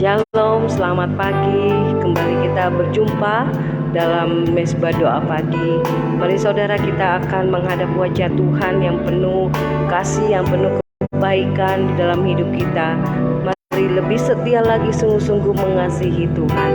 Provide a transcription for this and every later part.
Shalom, selamat pagi. Kembali kita berjumpa dalam Mesbah Doa Pagi. Mari saudara, kita akan menghadap wajah Tuhan yang penuh kasih, yang penuh kebaikan di dalam hidup kita. Mari lebih setia lagi sungguh-sungguh mengasihi Tuhan.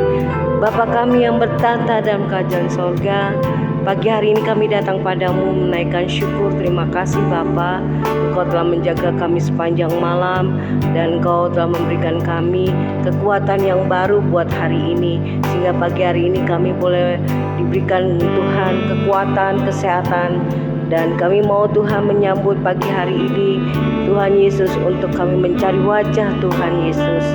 Bapa kami yang bertata dalam kerajaan sorga, pagi hari ini kami datang padamu menaikkan syukur. Terima kasih Bapa, Engkau telah menjaga kami sepanjang malam, dan Engkau telah memberikan kami kekuatan yang baru buat hari ini, sehingga pagi hari ini kami boleh diberikan Tuhan kekuatan, kesehatan. Dan kami mau Tuhan menyambut pagi hari ini Tuhan Yesus, untuk kami mencari wajah Tuhan Yesus,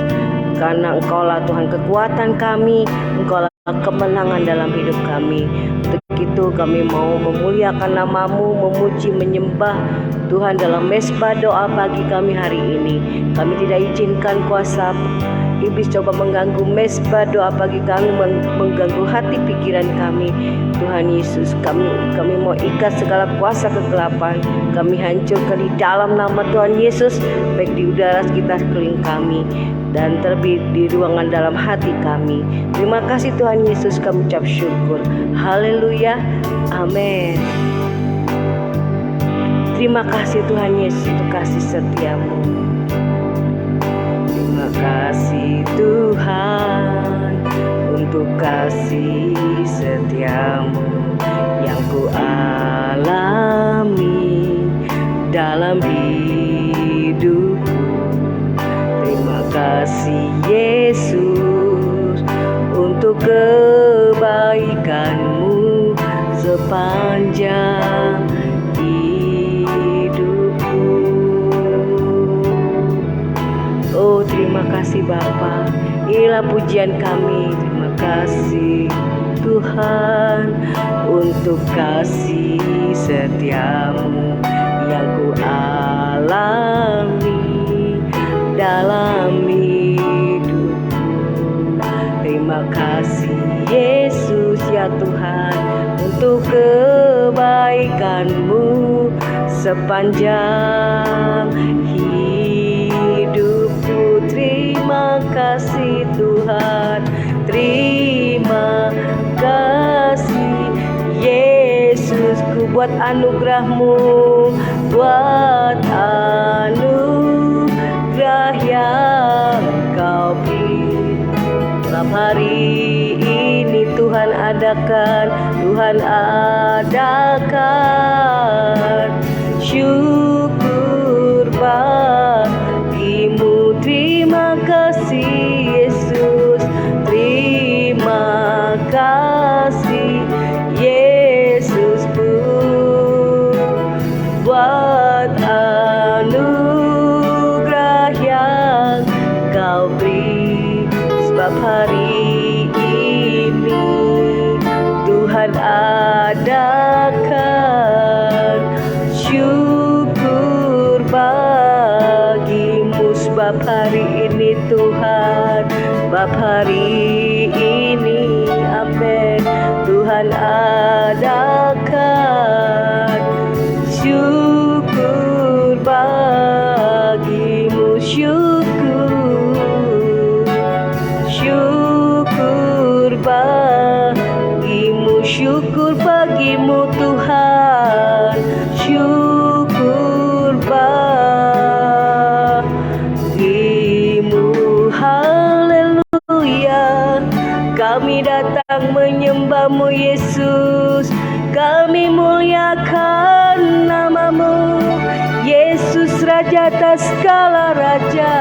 karena Engkaulah Tuhan kekuatan kami, Engkaulah kemenangan dalam hidup kami. Untuk itu kami mau memuliakan nama-Mu, memuji, menyembah Tuhan dalam mesbah doa pagi kami hari ini. Kami tidak izinkan kuasa iblis coba mengganggu mesbah doa pagi kami, mengganggu hati pikiran kami. Tuhan Yesus, kami mau ikat segala kuasa kegelapan, kami hancurkan di dalam nama Tuhan Yesus, baik di udara sekitar sekeliling kami dan terlebih di ruangan dalam hati kami. Terima kasih Tuhan Yesus, kami ucap syukur. Haleluya, amin. Terima kasih Tuhan Yesus untuk kasih setiamu. Terima kasih Tuhan untuk kasih setiamu yang ku alami dalam hidupku. Terima kasih Yesus untuk kebaikan-Mu sepanjang hidupku. Oh, terima kasih Bapa, inilah pujian kami. Terima kasih Tuhan untuk kasih setiamu yang ku alami dalam hidupku. Terima kasih Yesus ya Tuhan untuk kebaikan-Mu sepanjang hidupku. Terima kasih Tuhan, terima kasih Yesus, ku buat anugerah-Mu, buat anugerah yang Kau beri. Dalam hari ini Tuhan adakan syukur bagi-Mu. Terima kasih Yesus, terima kasih Yesusku, buat anugerah yang Kau beri. Sebab hari ini Tuhan adakan syukur bagi-Mu. Sebab hari ini Tuhan, sebab hari ini, amin, Tuhan adakan syukur bagi-Mu. Syukur bagi-Mu, syukur bagi-Mu Tuhan, syukur bagi-Mu. Haleluya, kami datang menyembah-Mu Yesus, kami muliakan nama-Mu Yesus, Raja atas segala raja.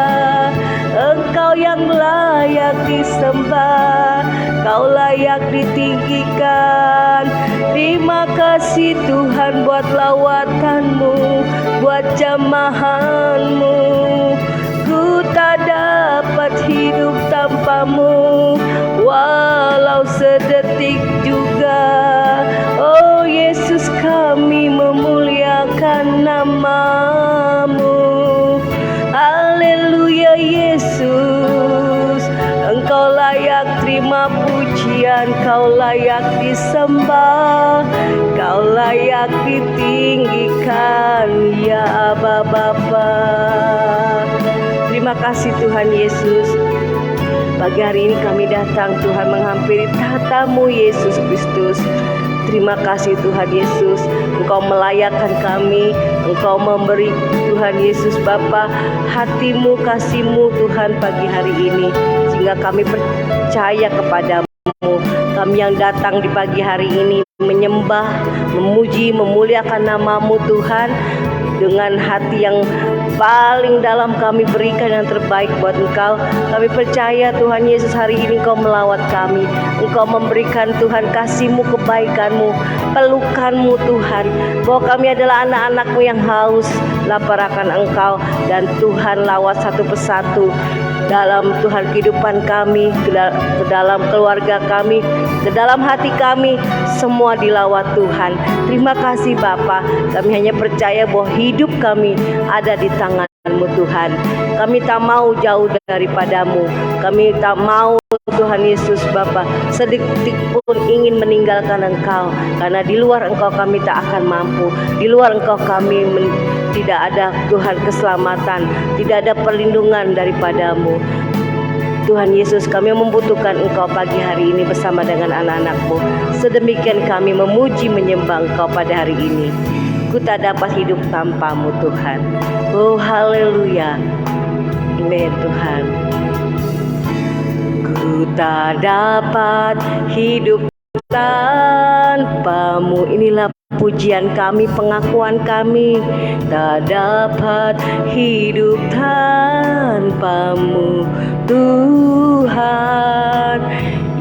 Engkau yang layak disembah, Kau layak ditinggikan. Terima kasih Tuhan buat lawatan-Mu, buat jamahan-Mu. Ku tak dapat hidup tanpa-Mu, walau sedetik juga. Oh Yesus, kami memuliakan nama-Mu. Haleluya Yesus, Engkau layak terima pujian, Kau layak disembah, Kau layak ditinggikan ya Aba Bapa. Terima kasih Tuhan Yesus. Pagi hari ini kami datang Tuhan menghampiri tahta-Mu Yesus Kristus. Terima kasih Tuhan Yesus, Engkau melayakkan kami, Engkau memberi Tuhan Yesus Bapa hati-Mu, kasih-Mu Tuhan pagi hari ini, sehingga kami percaya kepadamu. Kami yang datang di pagi hari ini menyembah, memuji, memuliakan nama-Mu Tuhan, dengan hati yang paling dalam kami berikan yang terbaik buat Engkau. Kami percaya Tuhan Yesus hari ini Engkau melawat kami, Engkau memberikan Tuhan kasih-Mu, kebaikan-Mu, pelukan-Mu Tuhan, bahwa kami adalah anak-anak-Mu yang haus lapar akan Engkau. Dan Tuhan lawat satu persatu dalam Tuhan kehidupan kami, ke dalam keluarga kami, ke dalam hati kami, semua dilawat Tuhan. Terima kasih Bapa. Kami hanya percaya bahwa hidup kami ada di tangan-Mu Tuhan. Kami tak mau jauh daripadamu. Kami tak mau Tuhan Yesus Bapa sedetik pun ingin meninggalkan Engkau, karena di luar Engkau kami tak akan mampu. Di luar Engkau kami tidak ada Tuhan keselamatan, tidak ada perlindungan daripadamu. Tuhan Yesus, kami membutuhkan Engkau pagi hari ini bersama dengan anak-anak-Mu. Sedemikian kami memuji menyembah Engkau pada hari ini. Ku tak dapat hidup tanpa-Mu Tuhan. Oh haleluya. Amin Tuhan. Ku tak dapat hidup tanpa-Mu. Inilah pujian kami, pengakuan kami. Tak dapat hidup tanpa-Mu Tuhan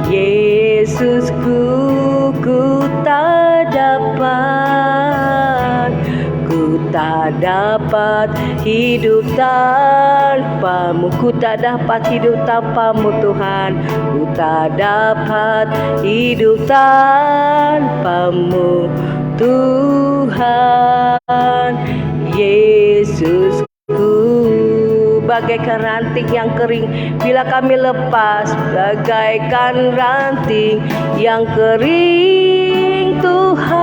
Yesusku. Ku tak dapat, ku tak dapat hidup tanpa-Mu. Ku tak dapat hidup tanpa-Mu Tuhan. Ku tak dapat hidup tanpa-Mu Tuhan Yesusku. Bagaikan ranting yang kering bila kami lepas, bagaikan ranting yang kering Tuhan,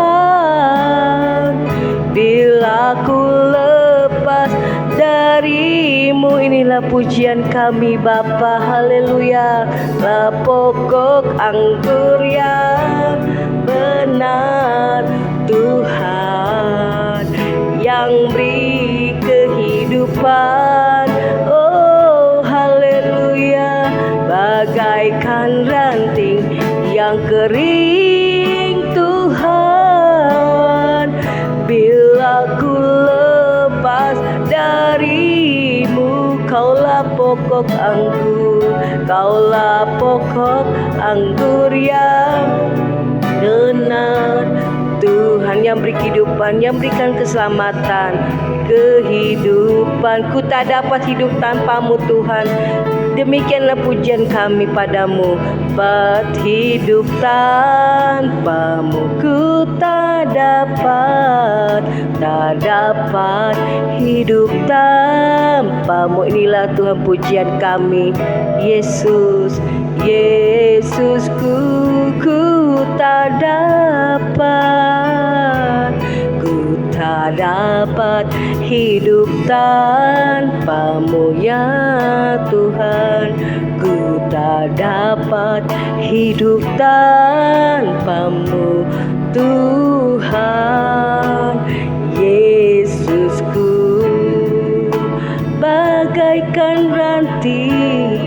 bila ku lepas dari-Mu. Inilah pujian kami Bapa, haleluya. Lah pokok anggur yang benar Tuhan, yang beri kehidupan. Oh haleluya. Bagaikan ranting yang kering Tuhan, bila ku lepas dari-Mu. Kaulah pokok anggur, Kaulah pokok anggur yang benar Tuhan, yang beri kehidupan, yang berikan keselamatan, kehidupan. Ku tak dapat hidup tanpa-Mu Tuhan. Demikianlah pujian kami padamu. Dapat hidup tanpa-Mu, ku tak dapat hidup tanpa-Mu. Inilah Tuhan pujian kami. Yesus, Yesusku, ku tak dapat hidup tanpa-Mu ya Tuhan. Ku tak dapat hidup tanpa-Mu Tuhan Yesusku.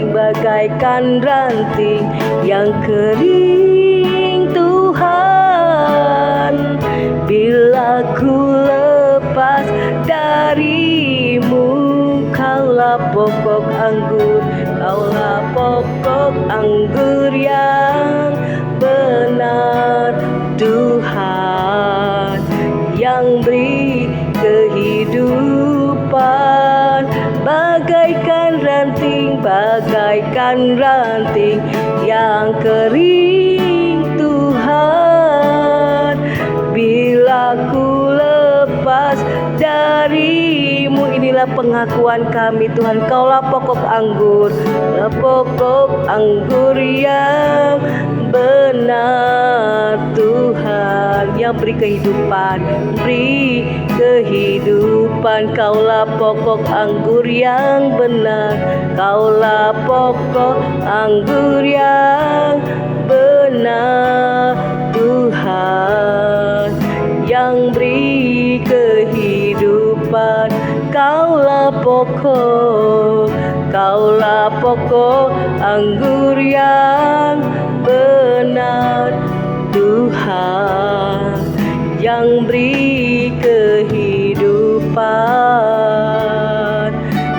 Bagaikan ranting yang kering Tuhan, bila ku lepas dari-Mu. Kaulah pokok anggur, Kaulah pokok anggur yang benar Tuhan, yang beri kehidupan. Bagaikan ranting yang kering Tuhan, bila ku lepas dari-Mu. Inilah pengakuan kami Tuhan. Kaulah pokok anggur yang benar Tuhan, yang beri kehidupan, beri kehidupan. Kaulah pokok anggur yang benar, Kaulah pokok anggur yang benar, Tuhan yang beri kehidupan. Kaulah pokok anggur yang benar, Tuhan yang beri kehidupan.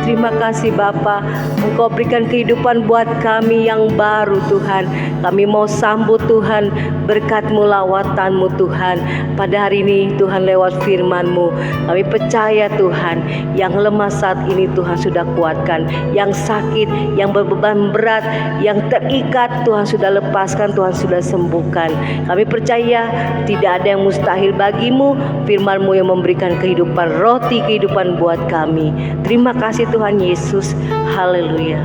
Terima kasih Bapa, Engkau berikan kehidupan buat kami yang baru Tuhan. Kami mau sambut Tuhan berkat-Mu, lawatan-Mu Tuhan. Pada hari ini Tuhan lewat firman-Mu, kami percaya Tuhan, yang lemah saat ini Tuhan sudah kuatkan, yang sakit, yang berbeban berat, yang terikat Tuhan sudah lepaskan, Tuhan sudah sembuhkan. Kami percaya tidak ada yang mustahil bagi-Mu. Firman-Mu yang memberikan kehidupan, roti kehidupan buat kami. Terima kasih Tuhan Yesus. Haleluya.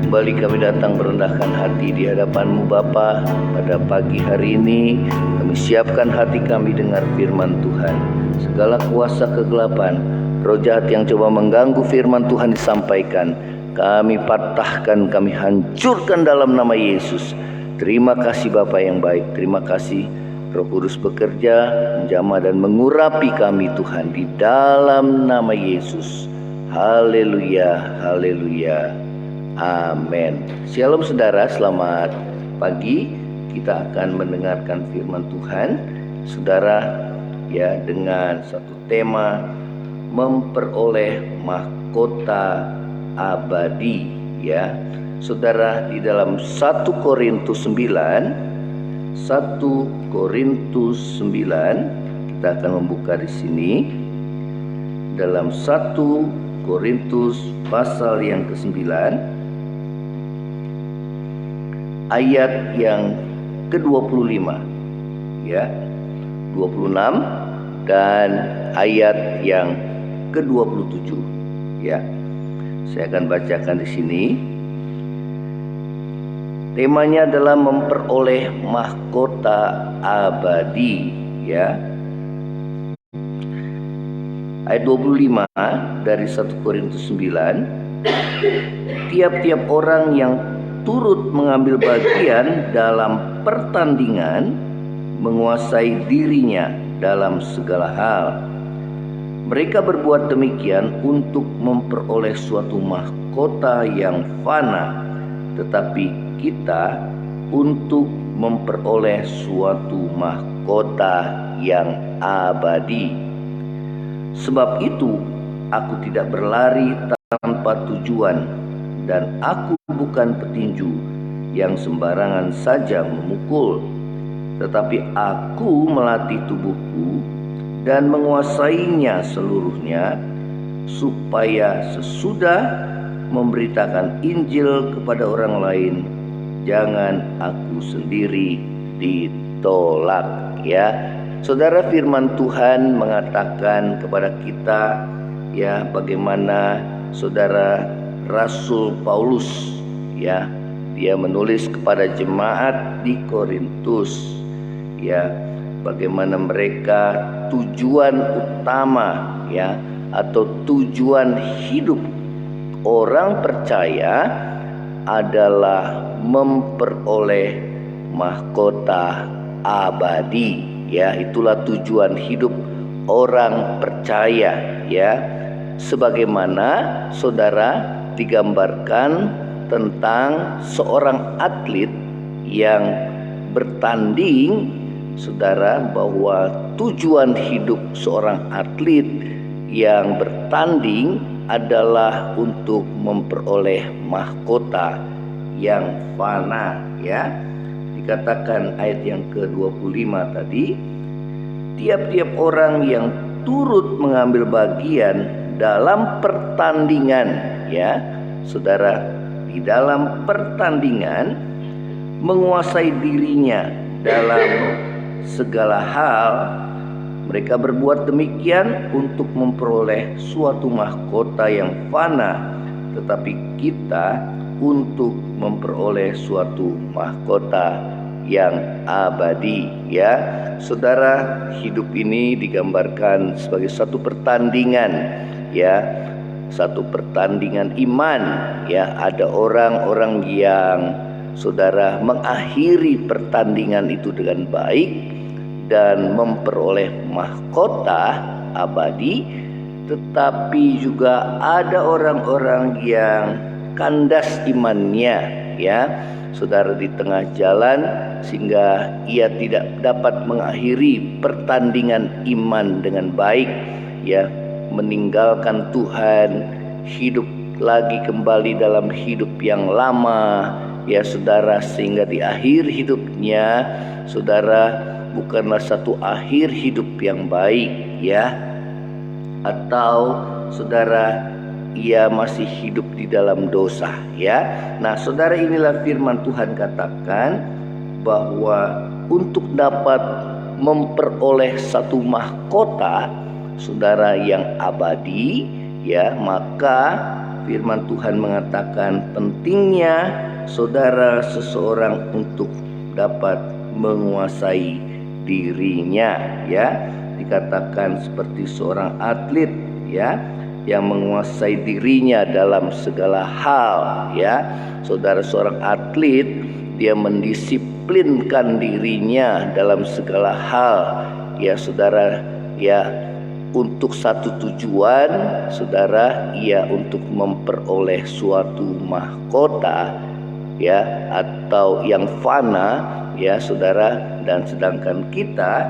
Kembali kami datang merendahkan hati di hadapan-Mu Bapa. Pada pagi hari ini kami siapkan hati kami dengar firman Tuhan. Segala kuasa kegelapan, roh jahat yang coba mengganggu firman Tuhan disampaikan, kami patahkan, kami hancurkan dalam nama Yesus. Terima kasih Bapa yang baik. Terima kasih Roh Kudus bekerja, menjamah dan mengurapi kami Tuhan, di dalam nama Yesus. Haleluya, haleluya, amin. Shalom saudara, selamat pagi. Kita akan mendengarkan firman Tuhan saudara, ya, dengan satu tema memperoleh mahkota abadi, ya. Saudara, di dalam 1 Korintus 9, kita akan membuka di sini dalam 1 Korintus pasal yang ke-9 ayat yang ke-25, ya, 26 dan ayat yang ke-27, ya. Saya akan bacakan di sini. Temanya adalah memperoleh mahkota abadi, ya. Ayat 25 dari 1 Korintus 9. Tiap-tiap orang yang turut mengambil bagian dalam pertandingan menguasai dirinya dalam segala hal. Mereka berbuat demikian untuk memperoleh suatu mahkota yang fana, tetapi kita untuk memperoleh suatu mahkota yang abadi. Sebab itu aku tidak berlari tanpa tujuan, dan aku bukan petinju yang sembarangan saja memukul, tetapi aku melatih tubuhku dan menguasainya seluruhnya, supaya sesudah memberitakan Injil kepada orang lain, jangan aku sendiri ditolak, ya. Saudara, firman Tuhan mengatakan kepada kita, ya, bagaimana saudara Rasul Paulus, ya, dia menulis kepada jemaat di Korintus, ya, bagaimana mereka tujuan utama, ya, atau tujuan hidup orang percaya adalah memperoleh mahkota abadi, ya. Itulah tujuan hidup orang percaya, ya. Sebagaimana saudara digambarkan tentang seorang atlet yang bertanding, saudara, bahwa tujuan hidup seorang atlet yang bertanding adalah untuk memperoleh mahkota yang fana, ya. Dikatakan ayat yang ke-25 tadi, tiap-tiap orang yang turut mengambil bagian dalam pertandingan, ya, saudara, di dalam pertandingan menguasai dirinya dalam segala hal. Mereka berbuat demikian untuk memperoleh suatu mahkota yang fana, tetapi kita untuk memperoleh suatu mahkota yang abadi, ya. saudara, hidup ini digambarkan sebagai satu pertandingan, ya, satu pertandingan iman, ya. Ada orang-orang yang saudara mengakhiri pertandingan itu dengan baik dan memperoleh mahkota abadi, tetapi juga ada orang-orang yang kandas imannya, ya, saudara, di tengah jalan, sehingga ia tidak dapat mengakhiri pertandingan iman dengan baik, ya, meninggalkan Tuhan, hidup lagi kembali dalam hidup yang lama, ya saudara, sehingga di akhir hidupnya saudara bukanlah satu akhir hidup yang baik, ya, atau saudara ia masih hidup di dalam dosa, ya. Nah saudara, inilah firman Tuhan katakan bahwa untuk dapat memperoleh satu mahkota saudara yang abadi, ya, maka firman Tuhan mengatakan pentingnya saudara seseorang untuk dapat menguasai dirinya, ya. Dikatakan seperti seorang atlet, ya, yang menguasai dirinya dalam segala hal, ya. Saudara, seorang atlet dia mendisiplinkan dirinya dalam segala hal, ya saudara, ya, untuk satu tujuan, saudara, ia untuk memperoleh suatu mahkota, ya, atau yang fana, ya saudara, dan sedangkan kita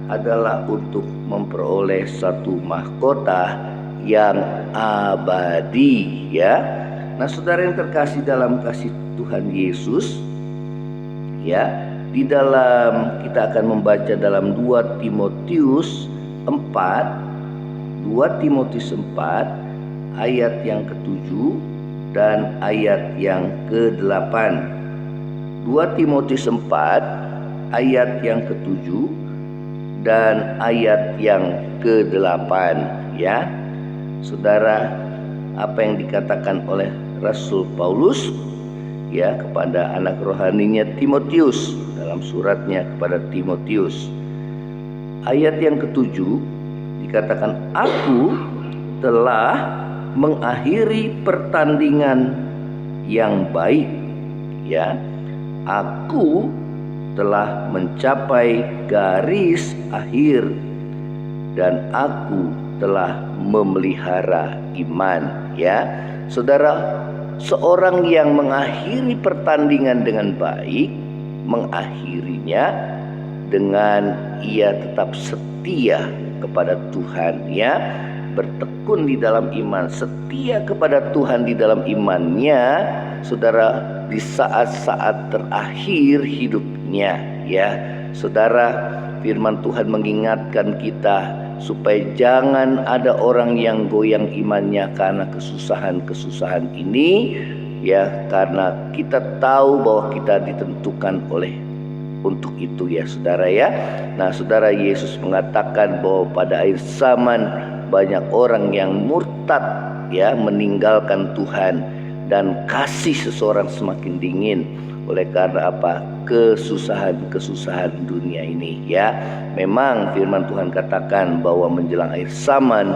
adalah untuk memperoleh satu mahkota yang abadi, ya. Nah saudara yang terkasih dalam kasih Tuhan Yesus, ya, di dalam kita akan membaca dalam 2 Timotius 4 ayat yang ke-7 dan ayat yang ke-8. 2 Timotius 4 ayat yang ke-7 dan ayat yang ke-8, ya. Saudara, apa yang dikatakan oleh Rasul Paulus, ya, kepada anak rohaninya Timotius dalam suratnya kepada Timotius. Ayat yang ke-7 dikatakan, aku telah mengakhiri pertandingan yang baik, ya. Aku telah mencapai garis akhir dan aku telah memelihara iman, ya. Saudara, seorang yang mengakhiri pertandingan dengan baik, mengakhirinya dengan ia tetap setia kepada Tuhan, ya, bertekun di dalam iman, setia kepada Tuhan di dalam imannya, saudara, di saat-saat terakhir hidupnya, ya. Saudara, firman Tuhan mengingatkan kita supaya jangan ada orang yang goyang imannya karena kesusahan-kesusahan ini, ya, karena kita tahu bahwa kita ditentukan untuk itu, ya saudara, ya. Nah saudara, Yesus mengatakan bahwa pada akhir zaman banyak orang yang murtad, ya, meninggalkan Tuhan, dan kasih seseorang semakin dingin oleh karena apa? Kesusahan-kesusahan dunia ini, ya. Memang firman Tuhan katakan bahwa menjelang akhir zaman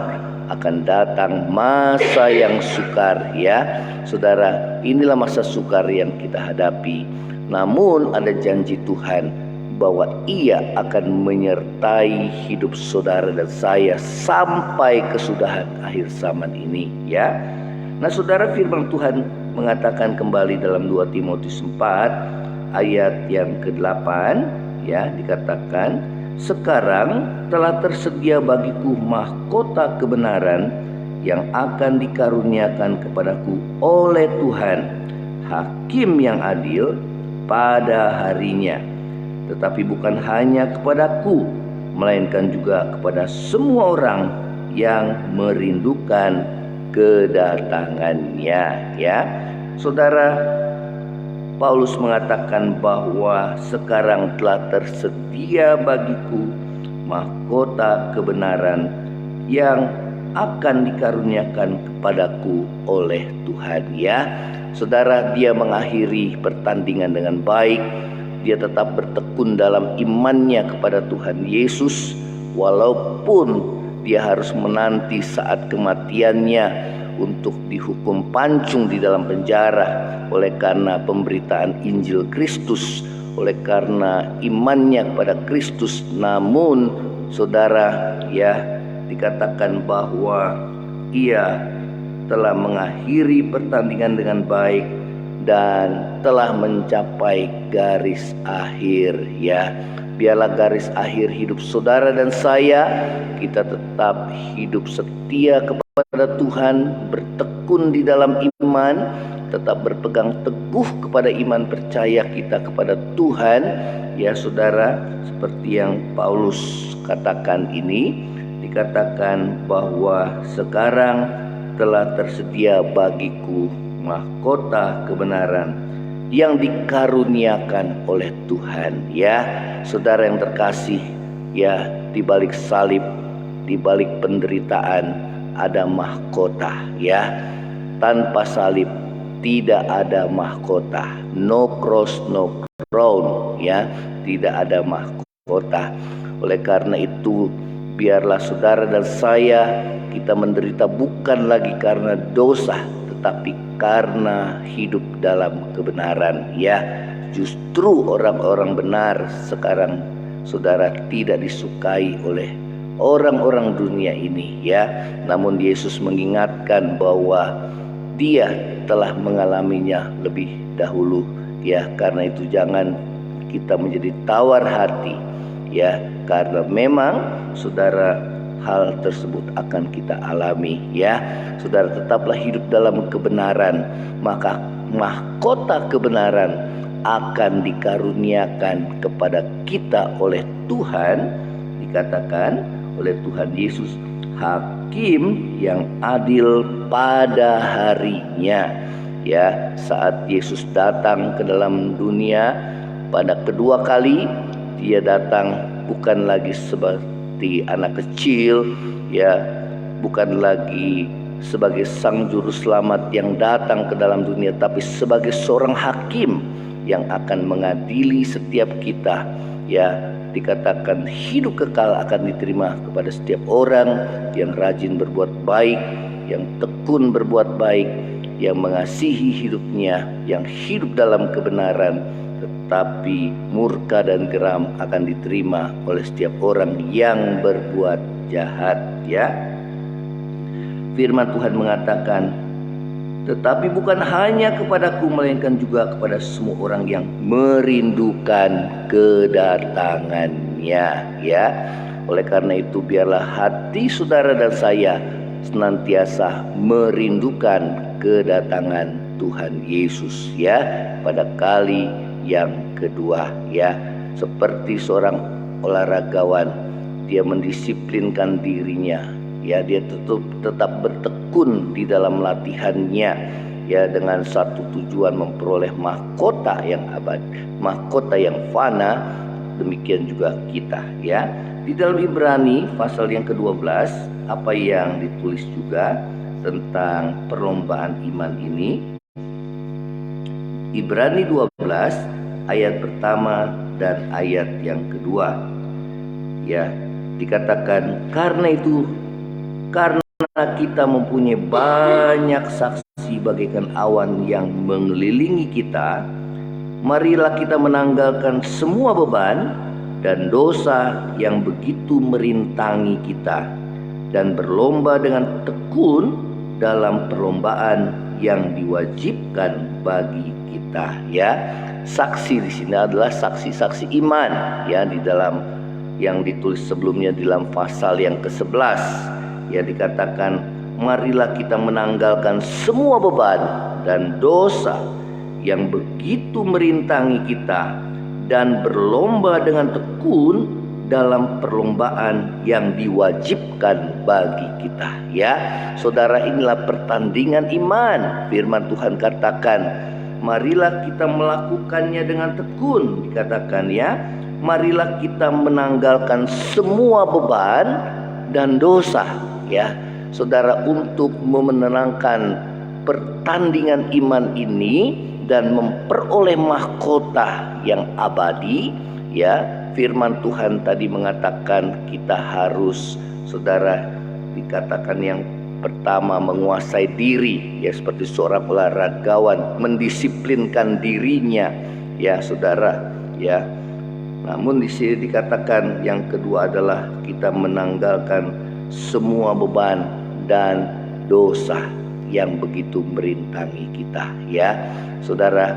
akan datang masa yang sukar, ya. Saudara, inilah masa sukar yang kita hadapi. Namun ada janji Tuhan bahwa ia akan menyertai hidup saudara dan saya sampai kesudahan akhir zaman ini, ya. Nah saudara, firman Tuhan mengatakan kembali dalam 2 Timotius 4 ayat yang ke-8, ya, dikatakan, sekarang telah tersedia bagiku mahkota kebenaran yang akan dikaruniakan kepadaku oleh Tuhan, hakim yang adil pada harinya. Tetapi bukan hanya kepadaku, melainkan juga kepada semua orang yang merindukan kedatangannya, ya. Saudara, Paulus mengatakan bahwa sekarang telah tersedia bagiku mahkota kebenaran yang akan dikaruniakan kepadaku oleh Tuhan, ya. Saudara, dia mengakhiri pertandingan dengan baik, dia tetap bertekun dalam imannya kepada Tuhan Yesus, walaupun dia harus menanti saat kematiannya untuk dihukum pancung di dalam penjara oleh karena pemberitaan Injil Kristus, oleh karena imannya kepada Kristus. Namun saudara, ya, dikatakan bahwa ia telah mengakhiri pertandingan dengan baik dan telah mencapai garis akhir, ya. Biarlah garis akhir hidup saudara dan saya, kita tetap hidup setia kepada Tuhan, bertekun di dalam iman, tetap berpegang teguh kepada iman percaya kita kepada Tuhan, ya saudara. Seperti yang Paulus katakan ini, dikatakan bahwa sekarang telah tersedia bagiku mahkota kebenaran yang dikaruniakan oleh Tuhan, ya saudara yang terkasih. Ya, di balik salib, di balik penderitaan ada mahkota, ya. Tanpa salib tidak ada mahkota. No cross, no crown, ya, tidak ada mahkota. Oleh karena itu, biarlah saudara dan saya, kita menderita bukan lagi karena dosa, tetapi karena hidup dalam kebenaran, ya. Justru orang-orang benar sekarang saudara tidak disukai oleh orang-orang dunia ini, ya. Namun Yesus mengingatkan bahwa dia telah mengalaminya lebih dahulu, ya. Karena itu jangan kita menjadi tawar hati, ya, karena memang saudara hal tersebut akan kita alami, ya. Saudara tetaplah hidup dalam kebenaran, maka mahkota kebenaran akan dikaruniakan kepada kita oleh Tuhan. Dikatakan oleh Tuhan Yesus, hakim yang adil pada harinya, ya. Saat Yesus datang ke dalam dunia pada kedua kali, dia datang bukan lagi seperti anak kecil, ya, bukan lagi sebagai sang juru selamat yang datang ke dalam dunia, tapi sebagai seorang hakim yang akan mengadili setiap kita, ya. Dikatakan hidup kekal akan diterima kepada setiap orang yang rajin berbuat baik, yang tekun berbuat baik, yang mengasihi hidupnya, yang hidup dalam kebenaran. Tetapi murka dan geram akan diterima oleh setiap orang yang berbuat jahat, ya. Firman Tuhan mengatakan, tetapi bukan hanya kepadaku, melainkan juga kepada semua orang yang merindukan kedatangannya, ya. Oleh karena itu, biarlah hati saudara dan saya senantiasa merindukan kedatangan Tuhan Yesus, ya, pada kali yang kedua, ya. Seperti seorang olahragawan, dia mendisiplinkan dirinya, ya, dia tetap bertekun di dalam latihannya, ya, dengan satu tujuan memperoleh mahkota yang abadi, mahkota yang fana. Demikian juga kita, ya. Di dalam Ibrani pasal yang ke-12, apa yang ditulis juga tentang perlombaan iman ini. Ibrani 12 ayat pertama dan ayat yang kedua, ya. Dikatakan, karena kita mempunyai banyak saksi bagaikan awan yang mengelilingi kita, marilah kita menanggalkan semua beban dan dosa yang begitu merintangi kita, dan berlomba dengan tekun dalam perlombaan yang diwajibkan bagi kita, ya. Saksi di sini adalah saksi-saksi iman, ya, di dalam yang ditulis sebelumnya di dalam pasal yang ke-11, ya, dikatakan marilah kita menanggalkan semua beban dan dosa yang begitu merintangi kita, dan berlomba dengan tekun dalam perlombaan yang diwajibkan bagi kita, ya. Saudara, inilah pertandingan iman. Firman Tuhan katakan, marilah kita melakukannya dengan tekun. Dikatakan, ya, marilah kita menanggalkan semua beban dan dosa, ya. Saudara, untuk memenangkan pertandingan iman ini dan memperoleh mahkota yang abadi, ya. Firman Tuhan tadi mengatakan kita harus, saudara, dikatakan yang pertama menguasai diri, ya, seperti seorang olahragawan mendisiplinkan dirinya, ya saudara, ya. Namun di sini dikatakan yang kedua adalah kita menanggalkan semua beban dan dosa yang begitu merintangi kita, ya saudara.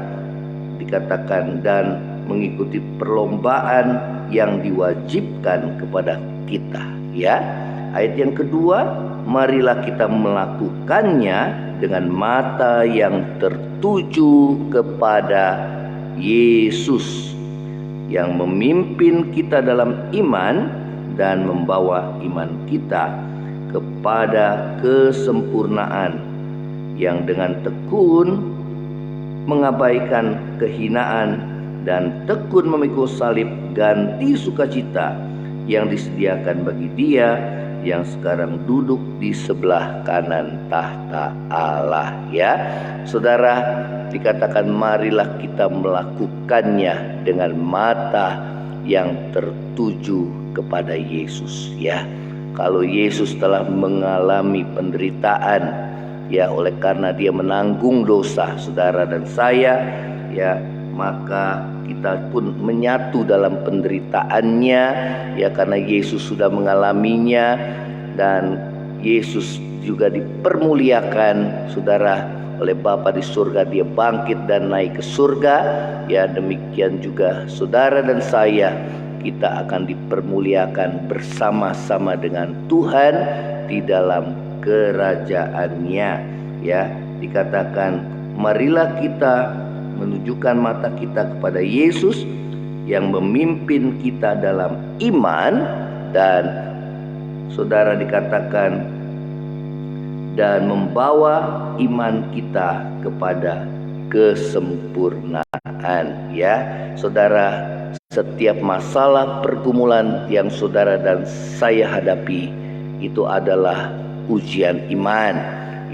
Dikatakan dan mengikuti perlombaan yang diwajibkan kepada kita, ya. Ayat yang kedua, marilah kita melakukannya dengan mata yang tertuju kepada Yesus yang memimpin kita dalam iman dan membawa iman kita kepada kesempurnaan, yang dengan tekun mengabaikan kehinaan dan tekun memikul salib ganti sukacita yang disediakan bagi Dia yang sekarang duduk di sebelah kanan tahta Allah, ya saudara. Dikatakan marilah kita melakukannya dengan mata yang tertuju kepada Yesus, ya. Kalau Yesus telah mengalami penderitaan, ya, oleh karena Dia menanggung dosa saudara dan saya, ya, maka kita pun menyatu dalam penderitaannya, ya, karena Yesus sudah mengalaminya. Dan Yesus juga dipermuliakan saudara oleh Bapa di surga. Dia bangkit dan naik ke surga, ya. Demikian juga saudara dan saya, kita akan dipermuliakan bersama-sama dengan Tuhan di dalam kerajaannya, ya. Dikatakan marilah kita menunjukkan mata kita kepada Yesus yang memimpin kita dalam iman, dan saudara dikatakan dan membawa iman kita kepada kesempurnaan, ya saudara. Setiap masalah pergumulan yang saudara dan saya hadapi itu adalah ujian iman,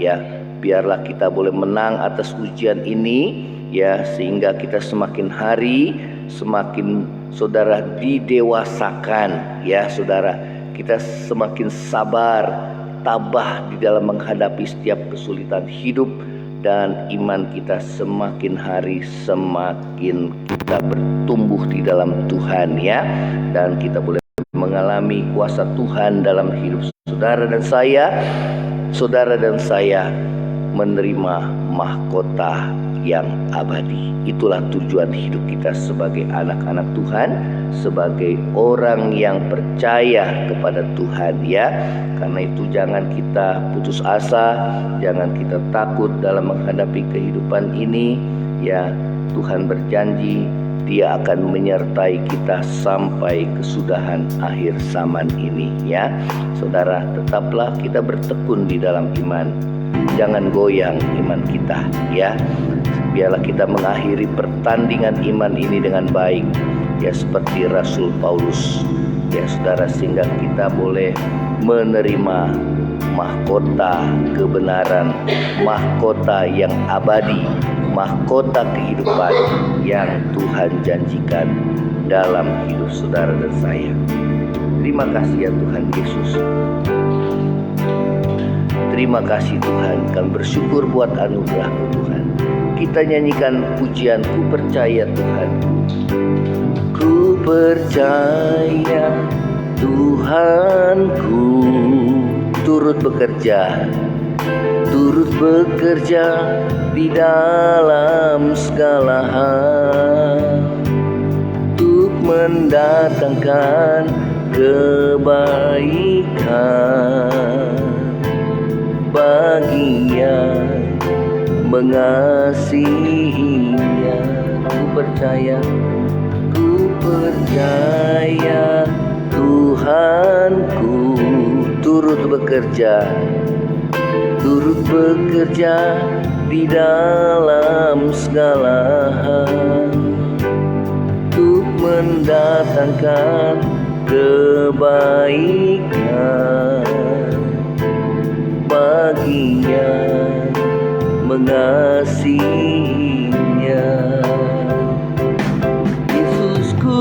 ya. Biarlah kita boleh menang atas ujian ini, ya, sehingga kita semakin hari semakin saudara didewasakan, ya saudara. Kita semakin sabar, tabah di dalam menghadapi setiap kesulitan hidup, dan iman kita semakin hari semakin kita bertumbuh di dalam Tuhan, ya. Dan kita boleh mengalami kuasa Tuhan dalam hidup saudara dan saya menerima mahkota yang abadi. Itulah tujuan hidup kita sebagai anak-anak Tuhan, sebagai orang yang percaya kepada Tuhan, ya. Karena itu jangan kita putus asa, jangan kita takut dalam menghadapi kehidupan ini, ya. Tuhan berjanji Dia akan menyertai kita sampai kesudahan akhir zaman ini, ya. Saudara, tetaplah kita bertekun di dalam iman. Jangan goyang iman kita, ya. Biarlah kita mengakhiri pertandingan iman ini dengan baik, ya, seperti Rasul Paulus, ya saudara, sehingga kita boleh menerima mahkota kebenaran, mahkota yang abadi, mahkota kehidupan yang Tuhan janjikan dalam hidup saudara dan saya. Terima kasih ya Tuhan Yesus. Terima kasih Tuhan, kami bersyukur buat anugerah-Mu Tuhan. Kita nyanyikan pujian Ku Percaya Tuhan. Ku percaya Tuhanku turut bekerja di dalam segala hal untuk mendatangkan kebaikan bagi yang mengasihinya. Ku percaya Tuhanku turut bekerja di dalam segala hal untuk mendatangkan kebaikan bagi yang mengasihinya. Yesusku,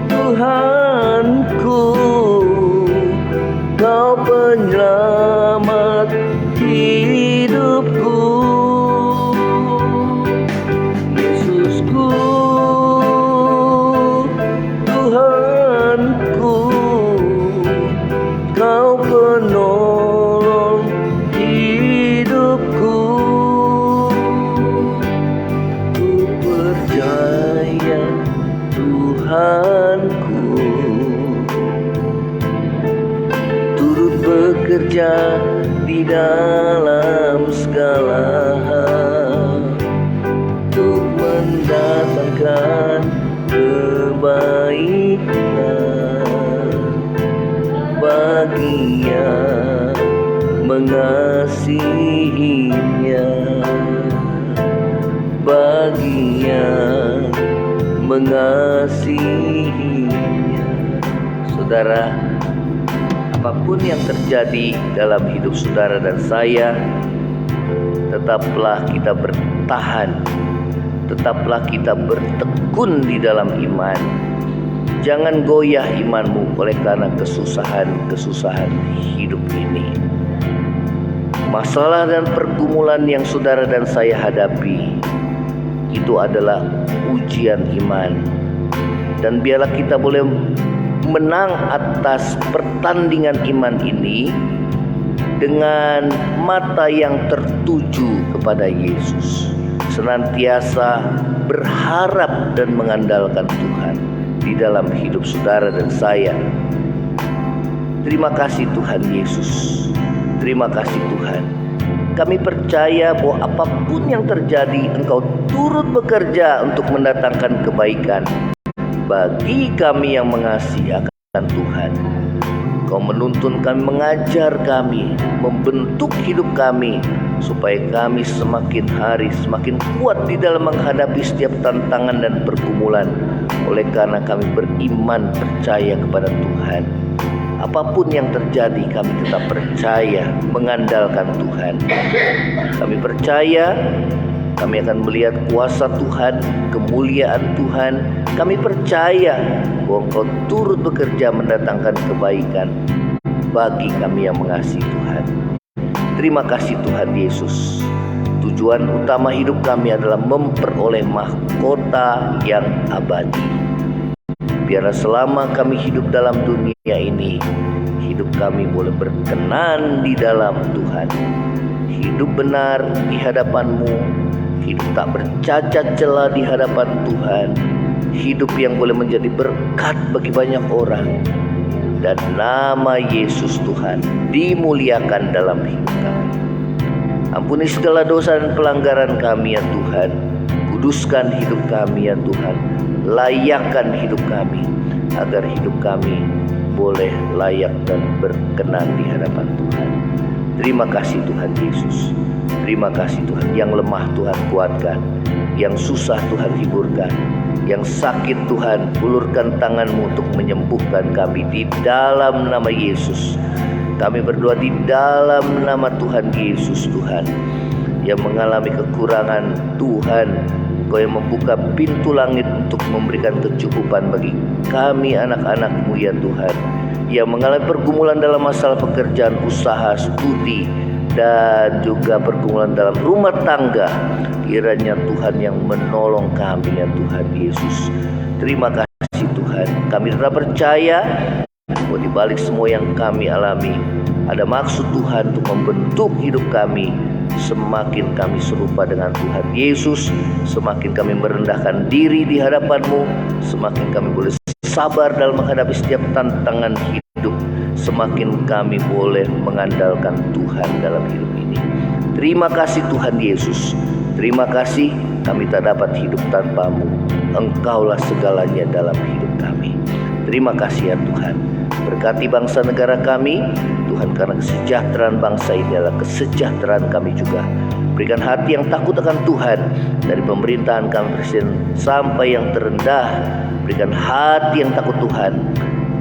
Tuhanku, Kau penyelamat hidupku. Yesusku, Tuhanku, Kau penolong hidupku. Ku percaya Tuhanku turut bekerja di dalam segala hal untuk mendatangkan kebaikan bagi yang mengasihinya, bagi yang mengasihinya. Saudara, apapun yang terjadi dalam hidup saudara dan saya, tetaplah kita bertahan, tetaplah kita bertekun di dalam iman. Jangan goyah imanmu oleh karena kesusahan-kesusahan hidup ini. Masalah dan pergumulan yang saudara dan saya hadapi itu adalah ujian iman. Dan biarlah kita boleh menang atas pertandingan iman ini dengan mata yang tertuju kepada Yesus, senantiasa berharap dan mengandalkan Tuhan di dalam hidup saudara dan saya. Terima kasih Tuhan Yesus, terima kasih Tuhan. Kami percaya bahwa apapun yang terjadi, Engkau turut bekerja untuk mendatangkan kebaikan bagi kami yang mengasihi akan Tuhan. Kau menuntun kami, mengajar kami, membentuk hidup kami, supaya kami semakin hari semakin kuat di dalam menghadapi setiap tantangan dan pergumulan, oleh karena kami beriman percaya kepada Tuhan. Apapun yang terjadi, kami tetap percaya mengandalkan Tuhan. Kami percaya kami akan melihat kuasa Tuhan, kemuliaan Tuhan. Kami percaya bahwa Engkau turut bekerja mendatangkan kebaikan bagi kami yang mengasihi Tuhan. Terima kasih Tuhan Yesus. Tujuan utama hidup kami adalah memperoleh mahkota yang abadi. Biarlah selama kami hidup dalam dunia ini, hidup kami boleh berkenan di dalam Tuhan. Hidup benar di hadapan-Mu, hidup tak bercacat celah di hadapan Tuhan, hidup yang boleh menjadi berkat bagi banyak orang, dan nama Yesus Tuhan dimuliakan dalam hidup kami. Ampuni segala dosa dan pelanggaran kami ya Tuhan. Kuduskan hidup kami ya Tuhan. Layakkan hidup kami, agar hidup kami boleh layak dan berkenan di hadapan Tuhan. Terima kasih Tuhan Yesus. Terima kasih Tuhan. Yang lemah Tuhan kuatkan, yang susah Tuhan hiburkan, yang sakit Tuhan ulurkan tangan-Mu untuk menyembuhkan kami di dalam nama Yesus. Kami berdoa di dalam nama Tuhan Yesus. Tuhan yang mengalami kekurangan, Tuhan Kau yang membuka pintu langit untuk memberikan kecukupan bagi kami anak-anak-Mu ya Tuhan, yang mengalami pergumulan dalam masalah pekerjaan, usaha, studi, dan juga pergumulan dalam rumah tangga. Kiranya Tuhan yang menolong kami ya Tuhan Yesus. Terima kasih Tuhan. Kami tetap percaya bahwa di balik semua yang kami alami, ada maksud Tuhan untuk membentuk hidup kami. Semakin kami serupa dengan Tuhan Yesus, semakin kami merendahkan diri di hadapan-Mu, semakin kami boleh sabar dalam menghadapi setiap tantangan hidup, semakin kami boleh mengandalkan Tuhan dalam hidup ini. Terima kasih Tuhan Yesus. Terima kasih, kami tak dapat hidup tanpa-Mu. Engkaulah segalanya dalam hidup kami. Terima kasih ya Tuhan. Berkati bangsa negara kami, Tuhan, karena kesejahteraan bangsa ini adalah kesejahteraan kami juga. Berikan hati yang takut akan Tuhan, dari pemerintahan kami presiden sampai yang terendah. Berikan hati yang takut Tuhan,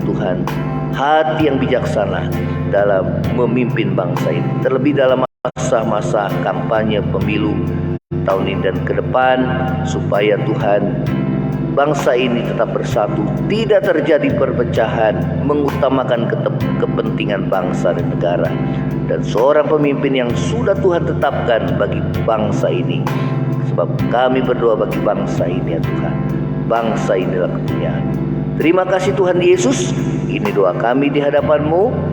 Tuhan, hati yang bijaksana dalam memimpin bangsa ini. Terlebih dalam masa-masa kampanye pemilu, tahun ini dan ke depan, supaya Tuhan bangsa ini tetap bersatu, tidak terjadi perpecahan, mengutamakan kepentingan bangsa dan negara, dan seorang pemimpin yang sudah Tuhan tetapkan bagi bangsa ini. Sebab kami berdoa bagi bangsa ini, ya Tuhan. Bangsa inilah kepunyaan. Terima kasih Tuhan Yesus. Ini doa kami di hadapan-Mu.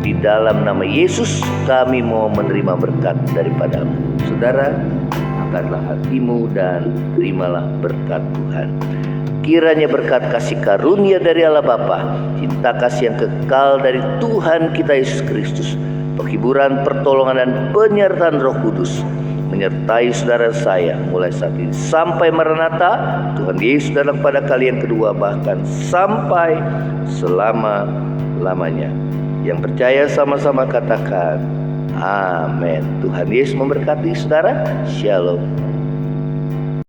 Di dalam nama Yesus kami mau menerima berkat daripada-Mu. Saudara, angkatlah hatimu dan terimalah berkat Tuhan. Kiranya berkat kasih karunia dari Allah Bapa, cinta kasih yang kekal dari Tuhan kita Yesus Kristus, penghiburan, pertolongan dan penyertaan Roh Kudus menyertai saudara saya mulai saat ini sampai Maranatha. Tuhan Yesus datang pada kalian kedua, bahkan sampai selama-lamanya. Yang percaya sama-sama katakan amin. Tuhan Yesus memberkati saudara. Shalom.